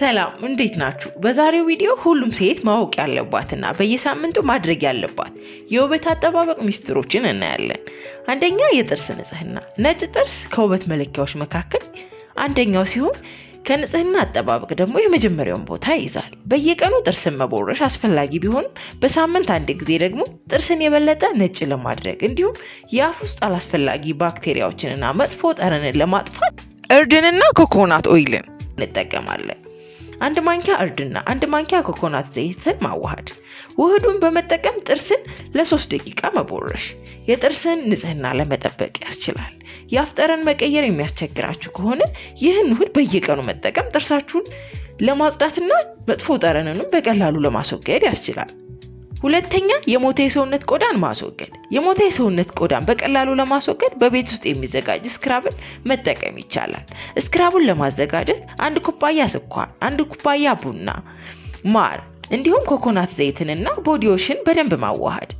ሰላም እንዴት ናችሁ? በዛሬው ቪዲዮ ሁሉም ሴት ማወቅ ያለባትና በየሳምንቱ ማድረግ ያለባት የውበት አጠባበቅ ሚስጥሮችን እናያለን። አንደኛ የጥርስ ንጽህና። ነጭ ጥርስ ከውበት መለኪያዎች መካከል አንደኛው ሲሆን ከንጽህና አጠባበቅ ደግሞ የመጀመሪያውን ቦታ ይይዛል። በየቀኑ ጥርስን መቦረሽ አስፈላጊ ቢሆንም በሳምንት አንድ ጊዜ ደግሞ ጥርስን የበለጠ ነጭ ለማድረግ እንዲሁም የአፍ ውስጥ አላስፈላጊ ባክቴሪያዎችንና መጥፎ ጠረንን ለማጥፋት እርድንና ኮኮናት ኦይልን እንጠቀማለን። አንድ ማንኪያ እርድና አንድ ማንኪያ ኮኮናት ዘይትን ማዋሃድ። ውህዱን በመጠቀም ጥርስን ለ3 ደቂቃ መቦረሽ የጥርስን ንጽህና ለመጠበቅ ያስችላል። የአፍ ጠረን መቀየር የሚያስቸግራችሁ ከሆነ ይህን ውህድ በየቀኑ መጠቀም ጥርሳችሁን ለማጽዳትና መጥፎ ጠረንንም በቀላሉ ለማስወገድ ያስችላል። ሁለተኛ የሞተ የሰውነት ቆዳን ማስወገድ። የሞተ የሰውነት ቆዳን በቀላሉ ለማስወገድ በቤት ውስጥ የሚዘጋጅ ስክራብን መጠቀም ይቻላል። ስክራቡን ለማዘጋጀት 1 ኩባያ ስኳር፣ 1 ኩባያ ቡና፣ ማር እንዲሁም ኮኮናት ዘይትንና ቦዲዎሽን በደንብ ማዋሃድ።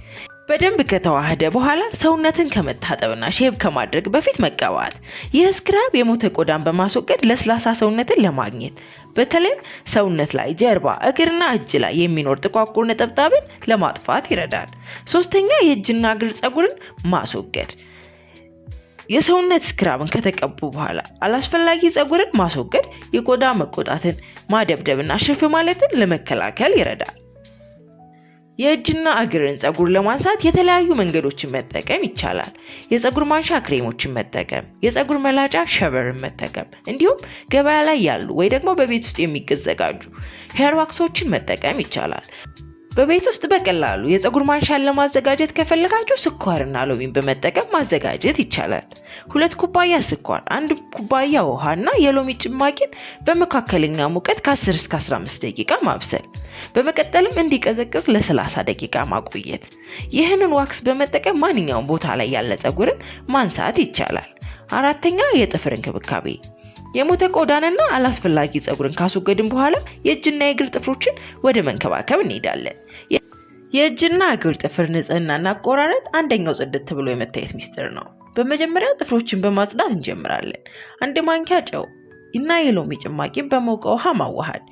በደንብ ከተዋሃደ በኋላ ሰውነትን ከመታጠብና ሼቭ ከማድረግ በፊት መቀባት። ይህ ስክራብ የሞተ ቆዳን በማስወገድ ለስላሳ ሰውነትን ለማግኘት በተለይ ሰውነት ላይ፣ ጀርባ፣ እግርና እጅ ላይ የሚኖር ጥቋቁር ነጠብጣብን ለማጥፋት ይረዳል። ሶስተኛ የእጅና እግር ፀጉርን ማስወገድ። የሰውነት ስክራብን ከተቀቡ በኋላ አላስፈላጊ ፀጉርን ማስወገድ የቆዳ መቆጣትን፣ ማደብደብና ሽፍ ማለትን ለመከላከል ይረዳል። የእጅና እግርን ፀጉር ለማንሳት የተለያዩ መንገዶችን መጠቀም ይቻላል። የፀጉር ማንሻ ክሬሞችን መጠቀም፣ የፀጉር መላጫ ሸቨርን መጠቀም እንዲሁም ገበያ ላይ ያሉ ወይ ደግሞ በቤት ውስጥ የሚዘጋጁ ሄር ዋክሶችን መጠቀም ይቻላል። በቤት ውስጥ በቀላሉ የፀጉር ማንሻን ለማዘጋጀት ከፈለጋችሁ ስኳርና ሎሚን በመጠቀም ማዘጋጀት ይቻላል። 2 ኩባያ ስኳር፣ 1 ኩባያ ውሃና የሎሚ ጭማቂን በመካከለኛ ሙቀት ከ10 እስከ 15 ደቂቃ ማብሰል። በመቀጠልም እንዲቀዘቅዝ ለ30 ደቂቃ ማቆየት። ይህንን ዋክስ በመጠቀም ማንኛውም ቦታ ላይ ያለ ፀጉርን ማንሳት ይቻላል። አራተኛ የጥፍር እንክብካቤ። የሞተ ቆዳንና አላስፈላጊ ፀጉርን ካስወገድን በኋላ የእጅና የእግር ጥፍሮችን ወደ መንከባከብ እንሄዳለን። የእጅና እግር ጥፍር ንጽህናና አቆራረጥ አንደኛው ጽድት ብሎ የመታየት ሚስጥር ነው። በመጀመሪያ ጥፍሮችን በማጽዳት እንጀምራለን። 1 ማንኪያ ጨው እና የሎሚ ጭማቂን በሞቀ ውሃ ማዋሃድ።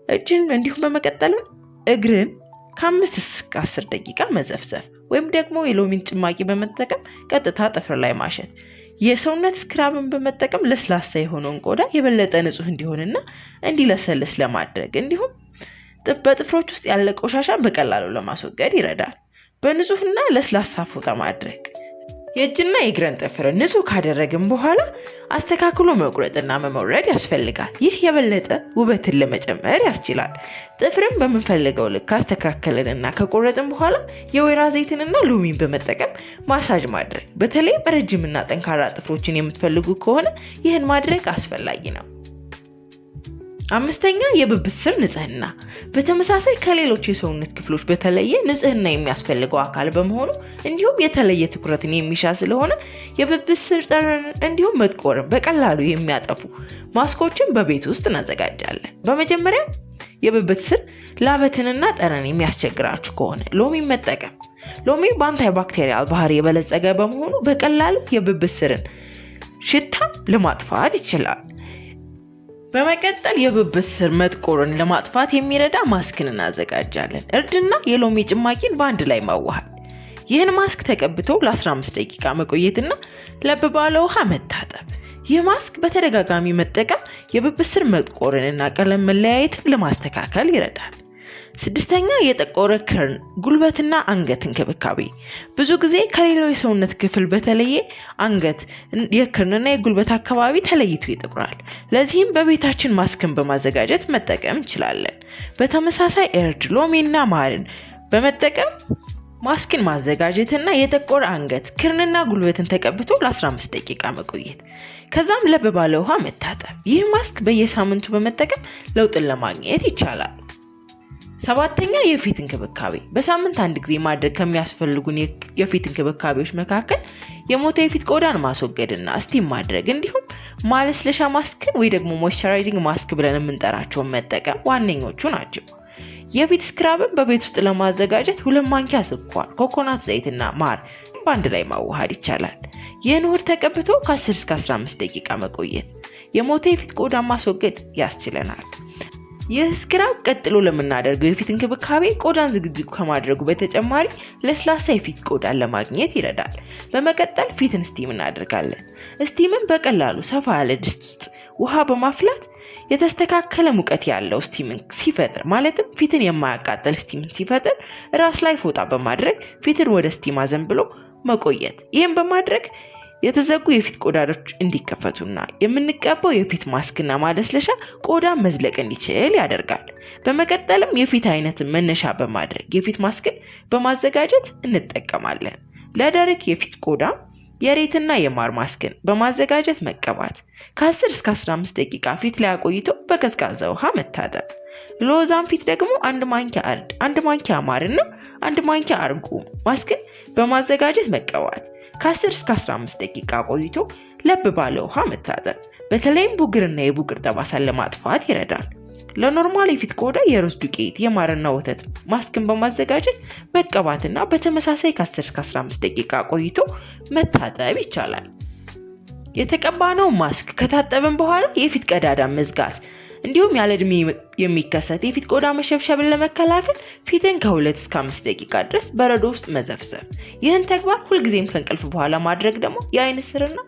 እጅን እንዲሁም በመቀጠልም እግርን ከ5 እስከ 10 ደቂቃ መዘፍዘፍ ወይም ደግሞ የሎሚን ጭማቂ በመጠቀም ቀጥታ ጥፍር ላይ ማሸት። የሰውነት ስክራብን በመጠቀም ለስላሳ የሆነውን ቆዳ የበለጠ ንጹህ እንዲሆንና እንዲለሰልስ ለማድረግ እንዲሁም በጥፍሮች ውስጥ ያለ ቆሻሻን በቀላሉ ለማስወገድ ይረዳል። በንጹህና ለስላሳ ፎጣ ማድረግ። የእጅና የእግርን ጥፍር ንጹህ ካደረግን በኋላ አስተካክሎ መቁረጥና መሞረድ ያስፈልጋል። ይህ የበለጠ ውበትን ለመጨመር ያስችላል። ጥፍርን በምንፈልገው ልክ አስተካከለንና ከቆረጥን በኋላ የወይራ ዘይትንና ሎሚን በመጠቀም ማሳጅ ማድረግ። በተለይ ረጅምና ጠንካራ ጥፍሮችን የምትፈልጉ ከሆነ ይህን ማድረግ አስፈላጊ ነው። 5ኛ የብብት ስር ንጽህና። በተመሳሳይ ከሌሎች የሰውነት ክፍሎች በተለየ ንጽህና የሚያስፈልገው አካል በመሆኑ እንዲሁም የተለየ ትኩረትን የሚሻ ስለሆነ የብብት ስር ጠረን እንዲሁም መጥቆርን በቀላሉ የሚያጠፉ ማስኮችን በቤት ውስጥ እናዘጋጃለን። በመጀመሪያ የብብት ስር ላበትንና ጠረን የሚያስቸግራችሁ ከሆነ ሎሚን መጠቀም። ሎሚ በአንታይ ባክቴሪያል ባህሪ የበለጸገ በመሆኑ በቀላሉ የብብት ስርን ሽታ ለማጥፋት ይችላል። በመቀጠል የብብት ስር መጥቆርን ለማጥፋት የሚረዳ ማስክን እናዘጋጃለን። እርድና የሎሚ ጭማቂን በአንድ ላይ ማዋሃድ። ይህን ማስክ ተቀብቶ ለ15 ደቂቃ መቆየትና ለብ ባለ ውሃ መታጠብ። ይህ ማስክ በተደጋጋሚ መጠቀም የብብት ስር መጥቆርንና ቀለም መለያየትን ለማስተካከል ይረዳል። 6ኛ የጠቆረ ክርን፣ ጉልበትና አንገት እንክብካቤ። ብዙ ጊዜ ከሌላው የሰውነት ክፍል በተለየ አንገት፣ የክርንና የጉልበት አካባቢ ተለይቶ ይጠቁራል። ለዚህም በቤታችን ማስክን በማዘጋጀት መጠቀም እንችላለን። በተመሳሳይ እርድ፣ ሎሚና ማርን በመጠቀም ማስክን ማዘጋጀትና የጠቆረ አንገት፣ ክርንና ጉልበትን ተቀብቶ ለ15 ደቂቃ መቆየት። ከዛም ለብ ባለ ውሃ መታጠብ። ይህ ማስክ በየሳምንቱ በመጠቀም ለውጥን ለማግኘት ይቻላል። 7ኛ የፊት እንክብካቤ። በሳምንት አንድ ጊዜ ማድረግ ከሚያስፈልጉን የፊት እንክብካቤዎች መካከል የሞተ የፊት ቆዳን ማስወገድና ስቲም ማድረግ እንዲሁም ማለስለሻ ማስክን ወይ ደግሞ ሞይስቸራይዚንግ ማስክ ብለን የምንጠራቸውን መጠቀም ዋነኞቹ ናቸው። የፊት ስክራብን በቤት ውስጥ ለማዘጋጀት 2 ማንኪያ ስኳር፣ ኮኮናት ዘይትና ማር በአንድ ላይ ማዋሃድ ይቻላል። ይህን ውህድ ተቀብቶ ከ10 እስከ 15 ደቂቃ መቆየት የሞተ የፊት ቆዳን ማስወገድ ያስችለናል። ይህ ስክራብ ቀጥሎ ለምናደርገው የፊት እንክብካቤ ቆዳን ዝግጁ ከማድረጉ በተጨማሪ ለስላሳ የፊት ቆዳን ለማግኘት ይረዳል። በመቀጠል ፊትን ስቲም እናደርጋለን። ስቲምን በቀላሉ ሰፋ ያለ ድስት ውስጥ ውሃ በማፍላት የተስተካከለ ሙቀት ያለው ስቲምን ሲፈጥር ማለትም ፊትን የማያቃጥል ስቲምን ሲፈጥር ራስ ላይ ፎጣ በማድረግ ፊትን ወደ ስቲም አዘንብሎ መቆየት። ይህም በማድረግ የተዘጉ የፊት ቆዳዎች እንዲከፈቱና የምንቀባው የፊት ማስክና ማለስለሻ ቆዳ መዝለቅ እንዲችል ያደርጋል። በመቀጠልም የፊት አይነትን መነሻ በማድረግ የፊት ማስክን በማዘጋጀት እንጠቀማለን። ለደረቅ የፊት ቆዳ የሬትና የማር ማስክን በማዘጋጀት መቀባት። ከ10 እስከ 15 ደቂቃ ፊት ላይ አቆይቶ በቀዝቃዛ ውሃ መታጠብ። ለወዛም ፊት ደግሞ 1 ማንኪያ እርድ፣ 1 ማንኪያ ማርና 1 ማንኪያ አርጎ ማስክን በማዘጋጀት መቀባት። ከ10 እስከ 15 ደቂቃ ቆይቶ ለብ ባለ ውሃ መታጠብ። በተለይም ቡግርና የቡግር ጠባሳን ለማጥፋት ይረዳል። ለኖርማል የፊት ቆዳ የሩዝ ዱቄት፣ የማርና ወተት ማስክን በማዘጋጀት መቀባትና በተመሳሳይ ከ10 እስከ 15 ደቂቃ ቆይቶ መታጠብ ይቻላል። የተቀባነው ማስክ ከታጠብን በኋላ የፊት ቀዳዳ መዝጋት እንዲሁም ያለ እድሜ የሚከሰት የፊት ቆዳ መሸብሸብን ለመከላከል ፊትን ከ2 እስከ 5 ደቂቃ ድረስ በረዶ ውስጥ መዘፍዘፍ። ይህን ተግባር ሁልጊዜም ከእንቅልፍ በኋላ ማድረግ ደግሞ የአይን ስርና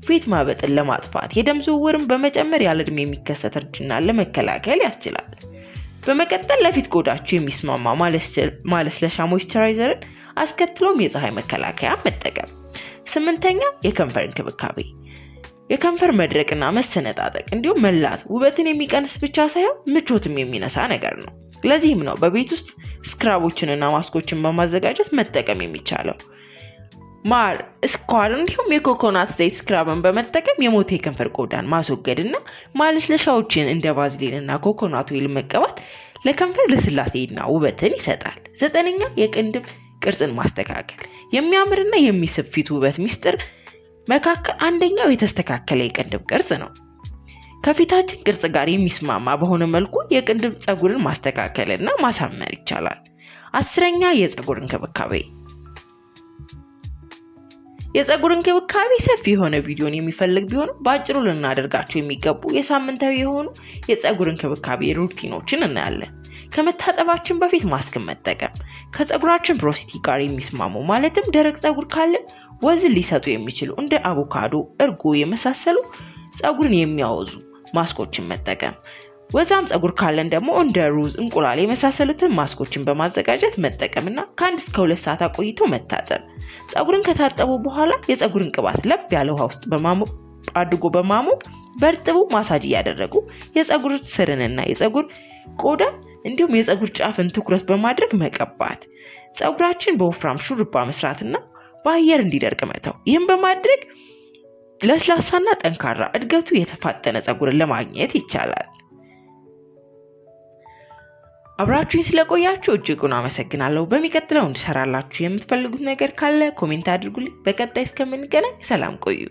ፊት ማበጥን ለማጥፋት የደም ዝውውርን በመጨመር ያለ እድሜ የሚከሰት እርጅናን ለመከላከል ያስችላል። በመቀጠል ለፊት ቆዳችሁ የሚስማማ ማለስለሻ ሞይስቸራይዘርን አስከትሎም የፀሐይ መከላከያ መጠቀም። 8ኛ የከንፈር እንክብካቤ። የከንፈር መድረቅና መሰነጣጠቅ እንዲሁም መላት ውበትን የሚቀንስ ብቻ ሳይሆን ምቾትም የሚነሳ ነገር ነው። ለዚህም ነው በቤት ውስጥ ስክራቦችንና ማስኮችን በማዘጋጀት መጠቀም የሚቻለው። ማር፣ ስኳር እንዲሁም የኮኮናት ዘይት ስክራብን በመጠቀም የሞተ የከንፈር ቆዳን ማስወገድና ማለስለሻዎችን እንደ ቫዝሊንና ኮኮናት ኦይል መቀባት ለከንፈር ልስላሴና ውበትን ይሰጣል። 9ኛ የቅንድብ ቅርጽን ማስተካከል። የሚያምርና የሚስብ ፊት ውበት ሚስጥር መካከል አንደኛው የተስተካከለ የቅንድብ ቅርጽ ነው። ከፊታችን ቅርጽ ጋር የሚስማማ በሆነ መልኩ የቅንድብ ፀጉርን ማስተካከልና ማሳመር ይቻላል። 10ኛ የፀጉር እንክብካቤ። የፀጉር እንክብካቤ ሰፊ የሆነ ቪዲዮን የሚፈልግ ቢሆንም በአጭሩ ልናደርጋቸው የሚገቡ የሳምንታዊ የሆኑ የፀጉር እንክብካቤ ሩቲኖችን እናያለን። ከመታጠባችን በፊት ማስክ መጠቀም። ከፀጉራችን ፖሮሲቲ ጋር የሚስማሙ ማለትም ደረቅ ፀጉር ካለን ወዝን ሊሰጡ የሚችሉ እንደ አቮካዶ፣ እርጎ የመሳሰሉ ፀጉርን የሚያወዙ ማስኮችን መጠቀም። ወዛም ፀጉር ካለን ደግሞ እንደ ሩዝ፣ እንቁላል የመሳሰሉትን ማስኮችን በማዘጋጀት መጠቀምና ከ1 እስከ 2 ሰዓት አቆይቶ መታጠብ። ፀጉርን ከታጠቡ በኋላ የፀጉርን ቅባት ለብ ያለ ውሃ ውስጥ በማሞቅ በእርጥቡ ማሳጅ እያደረጉ የፀጉር ስርንና የፀጉር ቆዳ እንዲሁም የፀጉር ጫፍን ትኩረት በማድረግ መቀባት። ፀጉራችን በወፍራም ሹሩባ መስራትና በአየር እንዲደርቅ መተው። ይህም በማድረግ ለስላሳና ጠንካራ እድገቱ የተፋጠነ ፀጉርን ለማግኘት ይቻላል። አብራችሁኝ ስለቆያችሁ እጅጉን አመሰግናለሁ። በሚቀጥለው እንድሰራላችሁ የምትፈልጉት ነገር ካለ ኮሜንት አድርጉልኝ። በቀጣይ እስከምንገናኝ ሰላም ቆዩ።